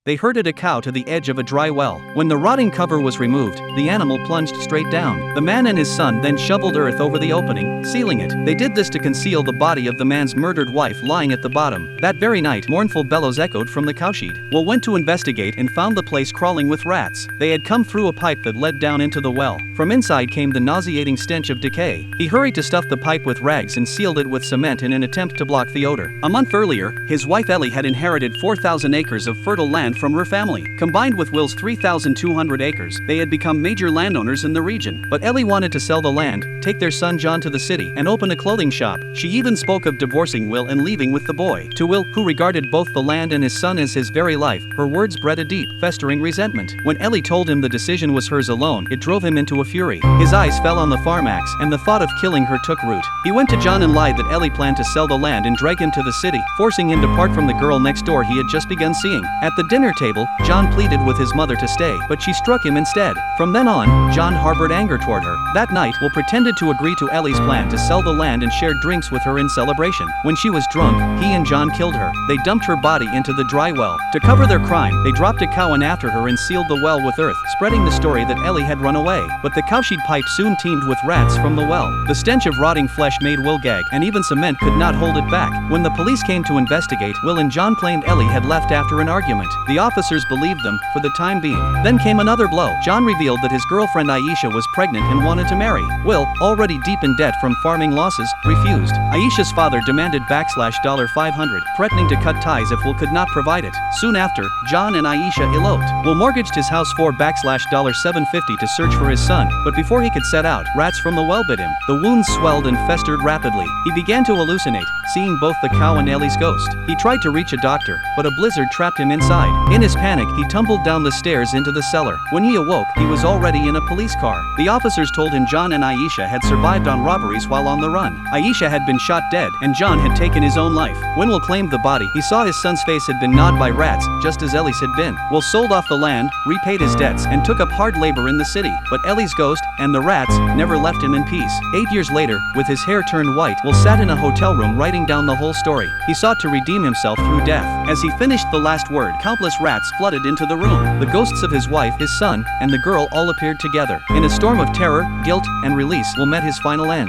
They herded a cow to the edge of a dry well. When the rotting cover was removed, the animal plunged straight down. The man and his son then shoveled earth over the opening, sealing it. They did this to conceal the body of the man's murdered wife lying at the bottom. That very night, mournful bellows echoed from the cowshed. Will went to investigate and found the place crawling with rats. They had come through a pipe that led down into the well. From inside came the nauseating stench of decay. He hurried to stuff the pipe with rags and sealed it with cement in an attempt to block the odor. A month earlier, his wife Ellie had inherited 4,000 acres of fertile land from her family. Combined with Will's 3,200 acres, they had become major landowners in the region. But Ellie wanted to sell the land, take their son John to the city, and open a clothing shop. She even spoke of divorcing Will and leaving with the boy. To Will, who regarded both the land and his son as his very life, her words bred a deep, festering resentment. When Ellie told him the decision was hers alone, it drove him into a fury. His eyes fell on the farm axe, and the thought of killing her took root. He went to John and lied that Ellie planned to sell the land and drag him to the city, forcing him to part from the girl next door he had just begun seeing. At the dinner table, John pleaded with his mother to stay, but she struck him instead. From then on, John harbored anger toward her. That night, Will pretended to agree to Ellie's plan to sell the land and share drinks with her in celebration. When she was drunk, he and John killed her. They dumped her body into the dry well. To cover their crime, they dropped a cow in after her and sealed the well with earth, spreading the story that Ellie had run away. But the cowshed pipe soon teemed with rats from the well. The stench of rotting flesh made Will gag, and even cement could not hold it back. When the police came to investigate, Will and John claimed Ellie had left after an argument. The officers believed them, for the time being. Then came another blow. John revealed that his girlfriend Aisha was pregnant and wanted to marry. Will, already deep in debt from farming losses, refused. Aisha's father demanded $500, threatening to cut ties if Will could not provide it. Soon after, John and Aisha eloped. Will mortgaged his house for $750 to search for his son, but before he could set out, rats from the well bit him. The wounds swelled and festered rapidly. He began to hallucinate, seeing both the cow and Ellie's ghost. He tried to reach a doctor, but a blizzard trapped him inside. In his panic, he tumbled down the stairs into the cellar. When he awoke, he was already in a police car. The officers told him John and Aisha had survived on robberies while on the run. Aisha had been shot dead, and John had taken his own life. When Will claimed the body, he saw his son's face had been gnawed by rats, just as Ellie's had been. Will sold off the land, repaid his debts, and took up hard labor in the city. But Ellie's ghost, and the rats, never left him in peace. 8 years later, with his hair turned white, Will sat in a hotel room writing down the whole story. He sought to redeem himself through death. As he finished the last word, countless rats flooded into the room. The ghosts of his wife, his son, and the girl all appeared together. In a storm of terror, guilt, and release, Will met his final end.